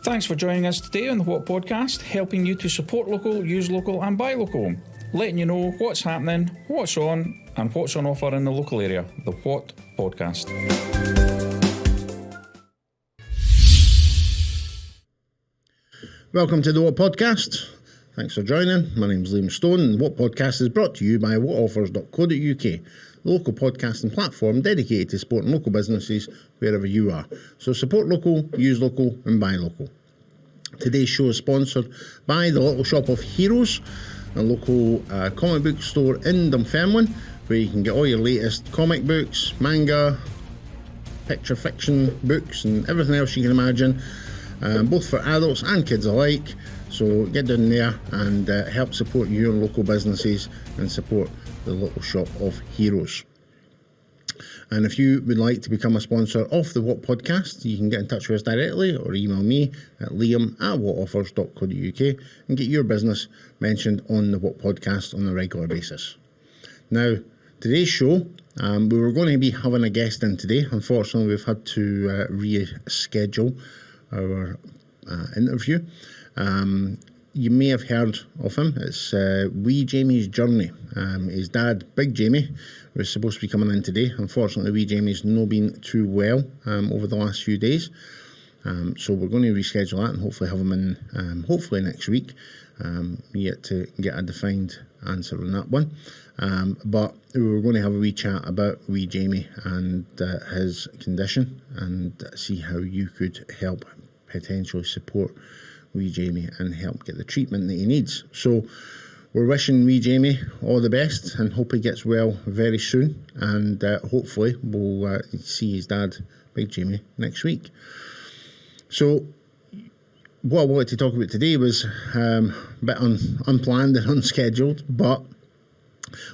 Thanks for joining us today on the What Podcast, helping you to support local, use local and buy local. Letting you know what's happening, what's on and what's on offer in the local area. The What Podcast. Welcome to the What Podcast. Thanks for joining. My name's Liam Stone and the What Podcast is brought to you by whatoffers.co.uk, the local podcasting platform dedicated to supporting local businesses wherever you are. So support local, use local and buy local. Today's show is sponsored by the Little Shop of Heroes, a local comic book store in Dunfermline, where you can get all your latest comic books, manga, picture fiction books and everything else you can imagine, both for adults and kids alike. So get down there and help support your local businesses and support the Little Shop of Heroes. And if you would like to become a sponsor of the What Podcast, you can get in touch with us directly or email me at liam@whatoffers.co.uk and get your business mentioned on the What Podcast on a regular basis. Now, today's show, we were going to be having a guest in today. Unfortunately, we've had to reschedule our interview. You may have heard of him. It's wee Jamie's journey. His dad, Big Jamie, was supposed to be coming in today. Unfortunately, wee Jamie's not been too well over the last few days. So we're going to reschedule that and hopefully have him in hopefully next week. Yet to get a defined answer on that one. But we were going to have a wee chat about wee Jamie and his condition and see how you could help potentially support wee Jamie and help get the treatment that he needs. So we're wishing wee Jamie all the best and hope he gets well very soon, and hopefully we'll see his dad, Big Jamie, next week. So what I wanted to talk about today was a bit unplanned and unscheduled, but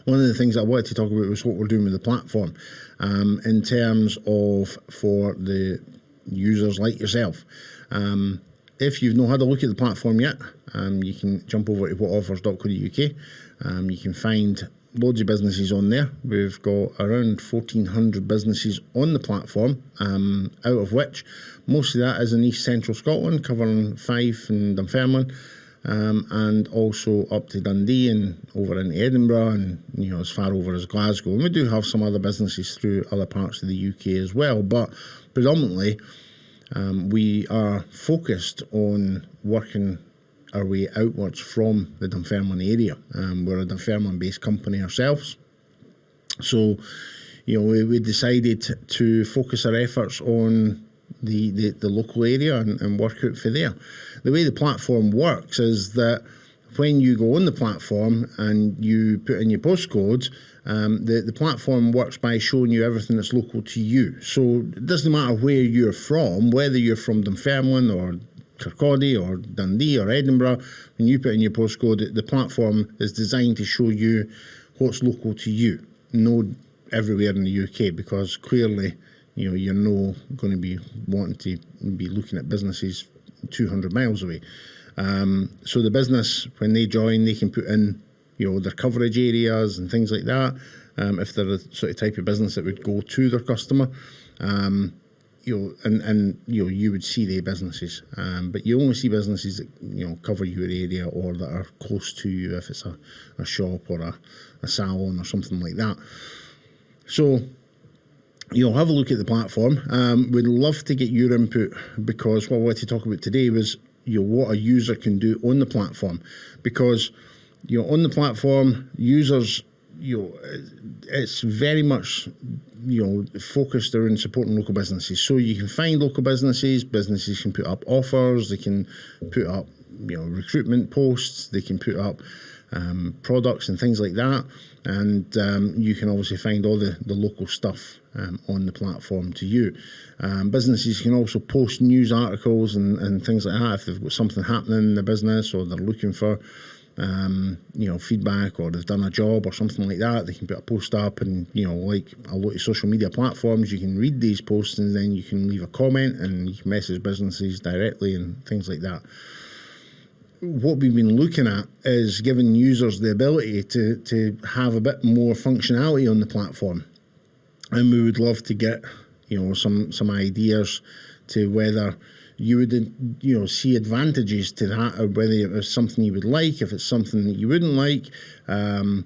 one of the things I wanted to talk about was what we're doing with the platform in terms of for the users like yourself. If you've not had a look at the platform yet, you can jump over to whatoffers.co.uk. You can find loads of businesses on there. We've got around 1,400 businesses on the platform, out of which most of that is in East Central Scotland, covering Fife and Dunfermline, and also up to Dundee and over into Edinburgh and as far over as Glasgow. And we do have some other businesses through other parts of the UK as well, but predominantly we are focused on working our way outwards from the Dunfermline area. We're a Dunfermline-based company ourselves. So, we decided to focus our efforts on the local area and work out for there. The way the platform works is that when you go on the platform and you put in your postcode, the platform works by showing you everything that's local to you. So it doesn't matter where you're from, whether you're from Dunfermline or Kirkcaldy or Dundee or Edinburgh, when you put in your postcode, the platform is designed to show you what's local to you, not everywhere in the UK, because clearly, you're not going to be wanting to be looking at businesses 200 miles away. So the business, when they join, they can put in their coverage areas and things like that. If they're the sort of type of business that would go to their customer, you would see their businesses. But you only see businesses that cover your area or that are close to you, if it's a shop or a salon or something like that. So have a look at the platform. We'd love to get your input, because what I wanted to talk about today was what a user can do on the platform, because on the platform, users, it's very much, focused around supporting local businesses. So you can find local businesses can put up offers, they can put up, recruitment posts, they can put up products and things like that. And you can obviously find all the local stuff on the platform to you. Businesses can also post news articles and things like that if they've got something happening in the business or they're looking for feedback, or they've done a job or something like that. They can put a post up, and like a lot of social media platforms, you can read these posts and then you can leave a comment and you can message businesses directly and things like that. What we've been looking at is giving users the ability to have a bit more functionality on the platform, and we would love to get some ideas to whether you would, see advantages to that, or whether it was something you would like, if it's something that you wouldn't like. The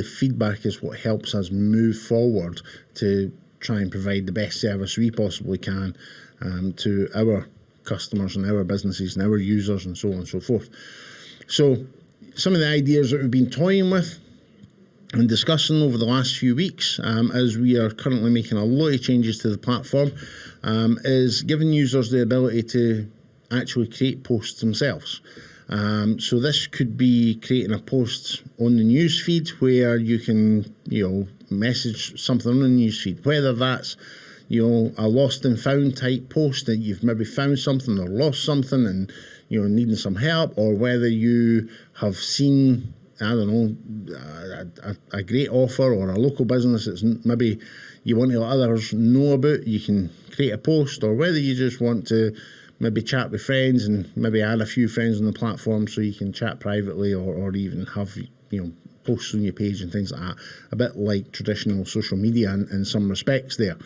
feedback is what helps us move forward to try and provide the best service we possibly can to our customers and our businesses and our users and so on and so forth. So some of the ideas that we've been toying with and discussing over the last few weeks, as we are currently making a lot of changes to the platform, is giving users the ability to actually create posts themselves. So this could be creating a post on the newsfeed where you can, message something on the newsfeed, whether that's, a lost and found type post that you've maybe found something or lost something and, needing some help, or whether you have seen, a great offer or a local business that's maybe you want to let others know about, you can create a post, or whether you just want to maybe chat with friends and maybe add a few friends on the platform so you can chat privately, or even have, posts on your page and things like that, a bit like traditional social media in some respects there.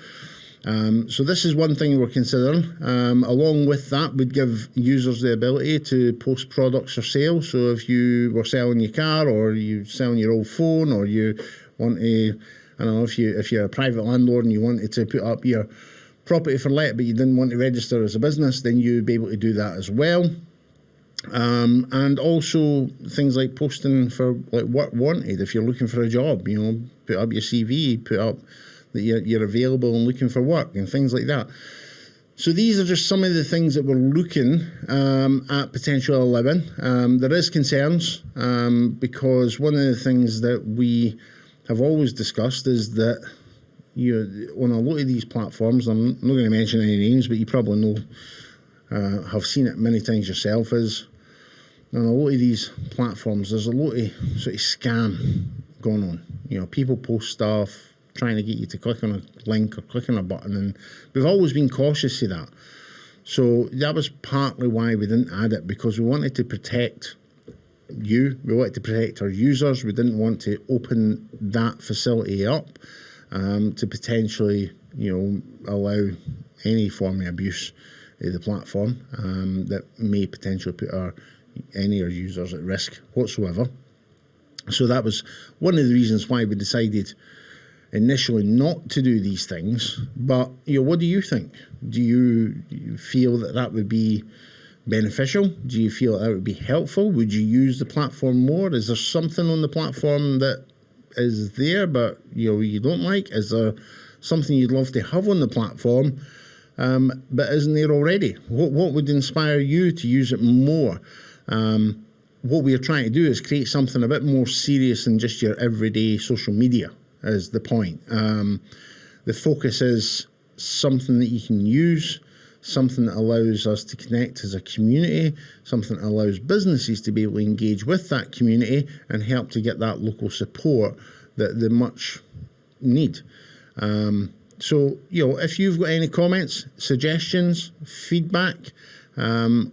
So this is one thing we're considering. Along with that, we'd give users the ability to post products for sale. So if you were selling your car, or you selling your old phone, or you want to, if you're a private landlord and you wanted to put up your property for let, but you didn't want to register as a business, then you'd be able to do that as well. And also things like posting for like work wanted. If you're looking for a job, put up your CV, put up that you're available and looking for work and things like that. So these are just some of the things that we're looking at potentially allowing. There is concerns because one of the things that we have always discussed is that on a lot of these platforms, I'm not going to mention any names, but you probably know, have seen it many times yourself, is on a lot of these platforms, there's a lot of sort of scam going on. People post stuff trying to get you to click on a link or click on a button, and we've always been cautious of that. So that was partly why we didn't add it, because we wanted to protect we wanted to protect our users. We didn't want to open that facility up to potentially, allow any form of abuse of the platform that may potentially put any of our users at risk whatsoever. So that was one of the reasons why we decided initially not to do these things. But what do you think? Do you feel that would be beneficial? Do you feel that would be helpful? Would you use the platform more? Is there something on the platform that is there but you don't like? Is there something you'd love to have on the platform but isn't there already? What would inspire you to use it more? What we are trying to do is create something a bit more serious than just your everyday social media, is the point. The focus is something that you can use, something that allows us to connect as a community, something that allows businesses to be able to engage with that community and help to get that local support that they much need. So, if you've got any comments, suggestions, feedback,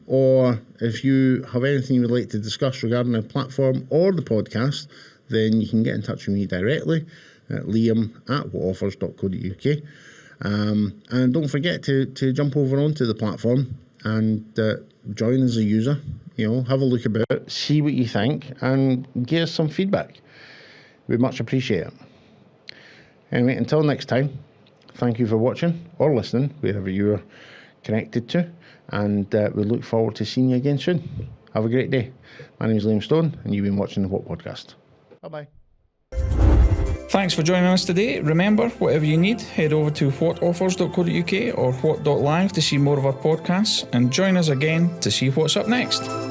or if you have anything you would like to discuss regarding the platform or the podcast, then you can get in touch with me directly at liam@whatoffers.co.uk. And don't forget to jump over onto the platform and join as a user. Have a look about it, see what you think, and give us some feedback. We'd much appreciate it. Anyway, until next time, thank you for watching or listening, wherever you're connected to, and we look forward to seeing you again soon. Have a great day. My name is Liam Stone, and you've been watching the What Podcast. Bye-bye. Thanks for joining us today. Remember, whatever you need, head over to whatoffers.co.uk or what.live to see more of our podcasts, and join us again to see what's up next.